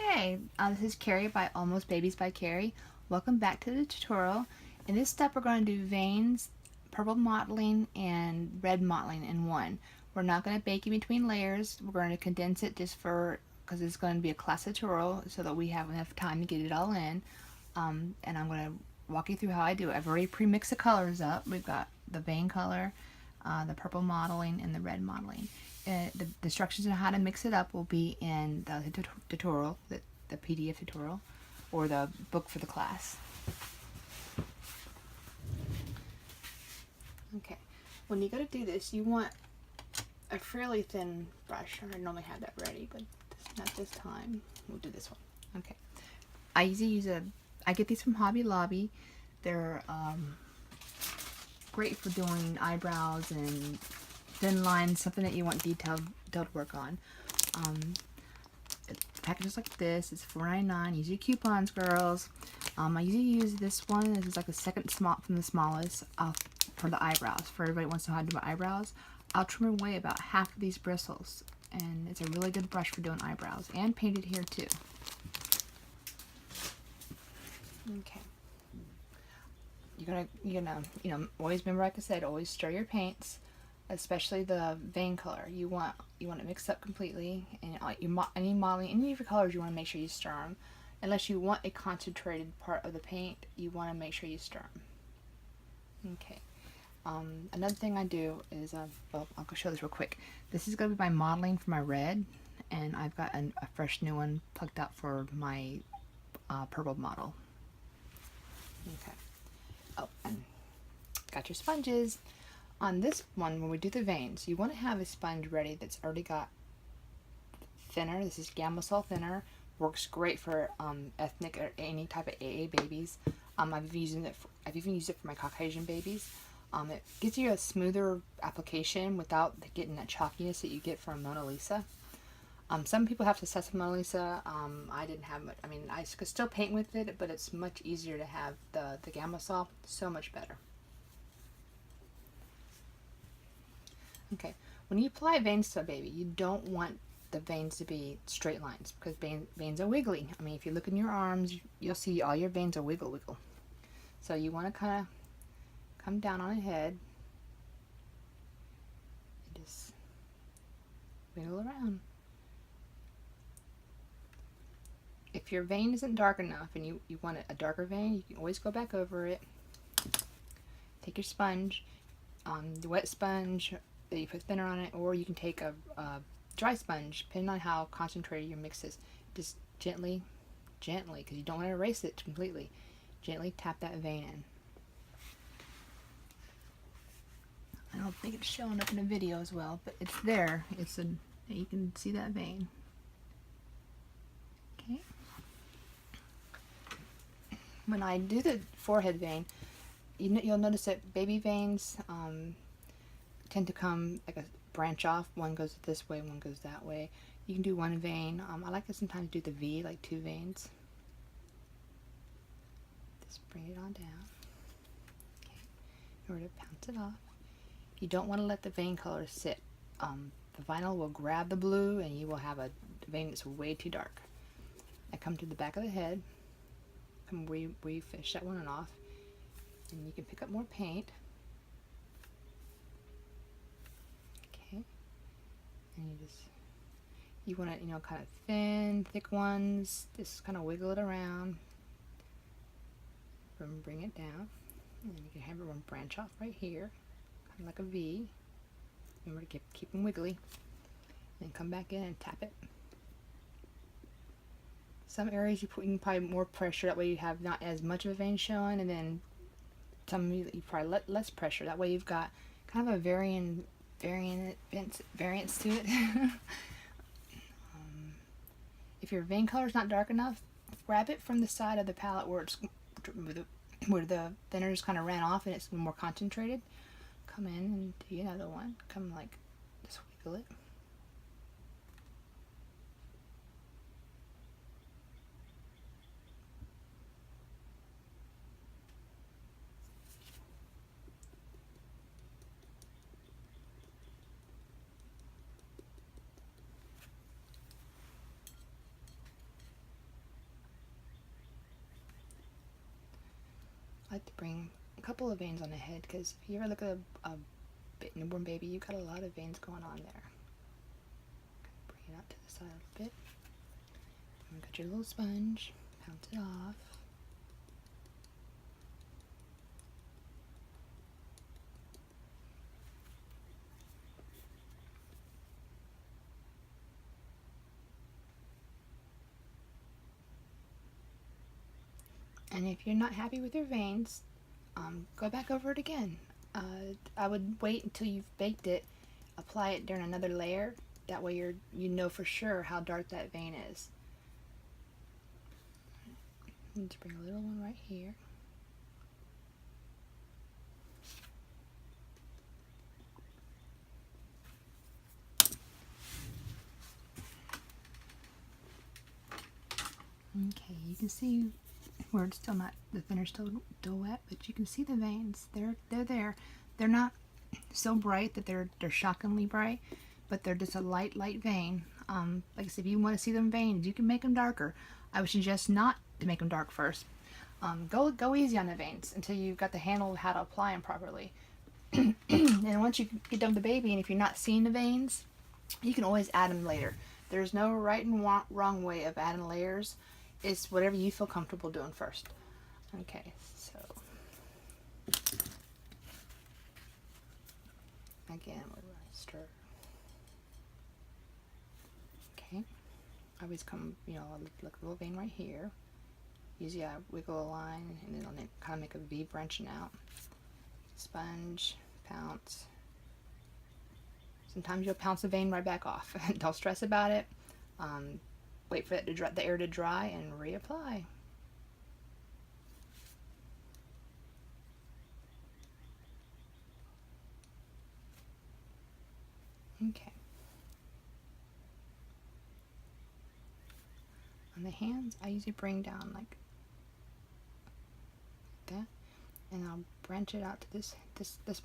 Okay, this is Carrie by Almost Babies by Carrie. Welcome back to the tutorial. In this step we're going to do veins, purple mottling, and red mottling in one. We're not going to bake in between layers. We're going to condense it just because it's going to be a class tutorial so that we have enough time to get it all in. And I'm going to walk you through how I do it. I've already pre-mixed the colors up. We've got the vein color, the purple mottling, and the red mottling. The instructions on how to mix it up will be in the tutorial, the PDF tutorial, or the book for the class. Okay, when you go to do this, you want a fairly thin brush. I normally have that ready, but not this time. We'll do this one. Okay, I usually use I get these from Hobby Lobby. They're great for doing eyebrows and thin lines, something that you want detailed work on. Packages like this, it's $4.99. Use your coupons, girls. I usually use this one. This is like the second from the smallest for the eyebrows. For everybody who wants to know how to do my eyebrows, I'll trim away about half of these bristles, and it's a really good brush for doing eyebrows and painted hair too. Okay. You're gonna always remember, like I said, always stir your paints, especially the vein color. You want it mixed up completely, and any modeling, any of your colors, you want to make sure you stir them. Unless you want a concentrated part of the paint, you want to make sure you stir them. Okay. Another thing I do is, I'll show this real quick. This is going to be my modeling for my red, and I've got a fresh new one plucked out for my purple model. Okay. Oh, and got your sponges. On this one, when we do the veins, you want to have a sponge ready that's already got thinner. This is Gamma-Sol thinner. Works great for ethnic or any type of AA babies. I've even used it for my Caucasian babies. It gives you a smoother application without getting that chalkiness that you get from Mona Lisa. Some people have success with Mona Lisa. I didn't have much. I mean, I could still paint with it, but it's much easier to have the Gamma-Sol. So much better. Okay, when you apply veins to a baby, you don't want the veins to be straight lines, because veins are wiggly. I mean, if you look in your arms, you'll see all your veins are wiggle. So you want to kind of come down on the head and just wiggle around. If your vein isn't dark enough and you want a darker vein, you can always go back over it. Take your sponge, the wet sponge that you put thinner on it, or you can take a dry sponge, depending on how concentrated your mix is. Just gently, because you don't want to erase it completely, gently tap that vein in. I don't think it's showing up in the video as well, but it's there. You can see that vein. Okay. When I do the forehead vein, you'll notice that baby veins tend to come like a branch off. One goes this way, one goes that way. You can do one vein. I like to sometimes do the V, like 2 veins. Just bring it on down. Okay. In order to bounce it off. You don't want to let the vein color sit. The vinyl will grab the blue, and you will have a vein that's way too dark. I come to the back of the head. We finish that one off, and you can pick up more paint. Okay, and you want to kind of thin, thick ones. Just kind of wiggle it around, bring it down, and you can have one branch off right here, kind of like a V. Remember to keep them wiggly, and come back in and tap it. Some areas you can probably more pressure, that way you have not as much of a vein showing, and then some you probably let less pressure. That way you've got kind of a variance to it. If your vein color is not dark enough, grab it from the side of the palette where the thinner just kind of ran off and it's more concentrated. Come in and do another one. Come like just wiggle it. like to bring a couple of veins on the head, because if you ever look at a newborn baby, you've got a lot of veins going on there. Bring it out to the side a little bit. And got your little sponge, pounce it off. And if you're not happy with your veins, go back over it again. I would wait until you've baked it, apply it during another layer. That way you know for sure how dark that vein is. Let's bring a little one right here. Okay, you can see where it's still not, the thinner's still wet, but you can see the veins. They're there. They're not so bright that they're shockingly bright, but they're just a light vein. Like I said, if you want to see them veins, you can make them darker. I would suggest not to make them dark first. Go easy on the veins until you've got the handle of how to apply them properly. And once you get done with the baby, and if you're not seeing the veins, you can always add them later. There's no right and wrong way of adding layers. It's whatever you feel comfortable doing first. Okay, so again, we're going to stir. Okay, I always come, look a little vein right here. Usually I wiggle a line and then I'll kind of make a V branching out. Sponge, pounce. Sometimes you'll pounce the vein right back off. Don't stress about it. Wait for it to dry, the air to dry, and reapply. Okay. On the hands, I usually bring down like that, and I'll branch it out to this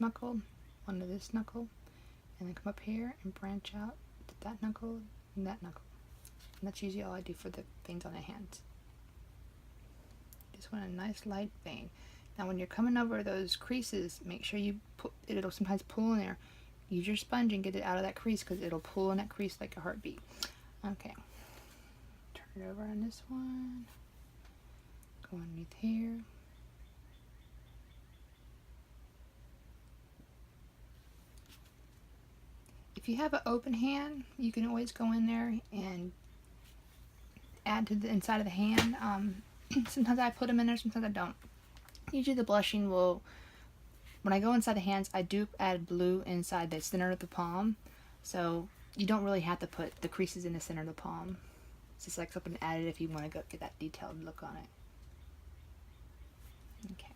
knuckle, onto this knuckle, and then come up here and branch out to that knuckle and that knuckle. And that's usually all I do for the veins on the hands. Just want a nice light vein. Now when you're coming over those creases, make sure you put, it'll sometimes pull in there. Use your sponge and get it out of that crease, because it'll pull in that crease like a heartbeat. Okay. Turn it over on this one. Go underneath here. If you have an open hand, you can always go in there and add to the inside of the hand. Sometimes I put them in there, sometimes I don't. Usually the blushing will, when I go inside the hands, I do add blue inside the center of the palm. So you don't really have to put the creases in the center of the palm. It's just like something added if you want to go get that detailed look on it. Okay.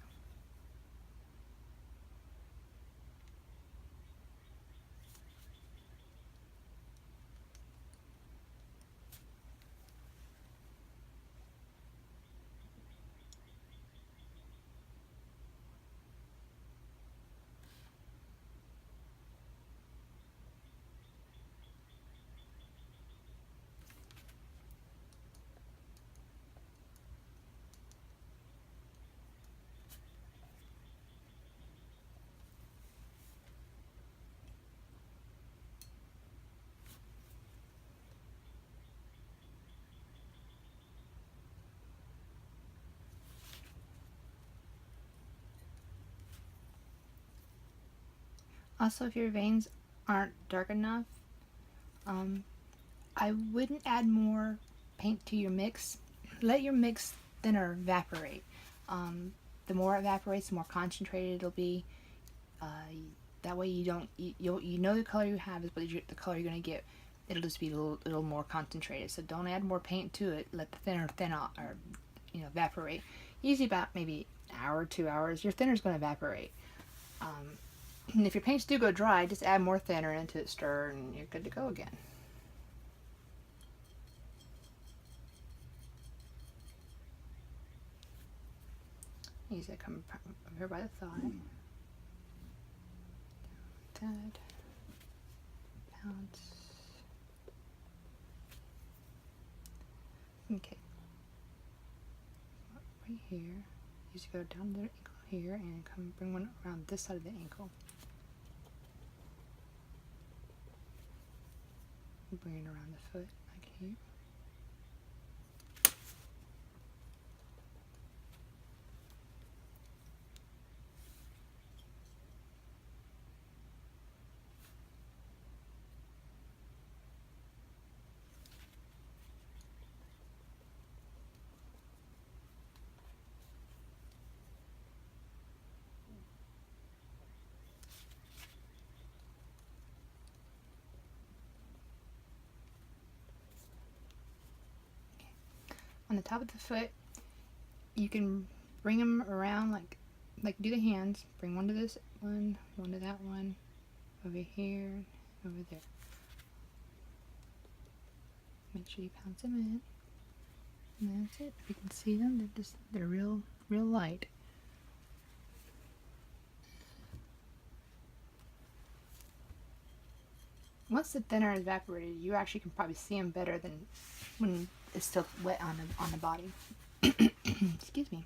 Also, if your veins aren't dark enough, I wouldn't add more paint to your mix. Let your mix thinner evaporate. The more it evaporates, the more concentrated it'll be. That way you don't, you know the color you have is what the color you're going to get. It'll just be a little more concentrated. So don't add more paint to it. Let the thinner thin out, or evaporate. Usually about maybe an hour, 2 hours, your thinner's going to evaporate. And if your paints do go dry, just add more thinner into it, stir, and you're good to go again. Usually I come over here by the thigh. That. Pounce. Okay. Right here. Usually go down the ankle here and come bring one around this side of the ankle. Bring it around the foot, like here. On the top of the foot, you can bring them around like do the hands. Bring one to this one to that one, over here, over there. Make sure you pounce them in. And that's it. If you can see them, they're real light. Once the thinner is evaporated, you actually can probably see them better than when it's still wet on the body. Excuse me.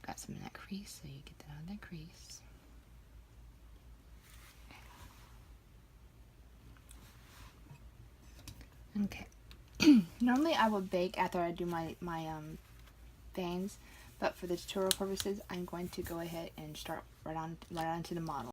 Got some in that crease, so you get that out of that crease. Okay. Normally I would bake after I do my veins, but for the tutorial purposes, I'm going to go ahead and start right onto the model.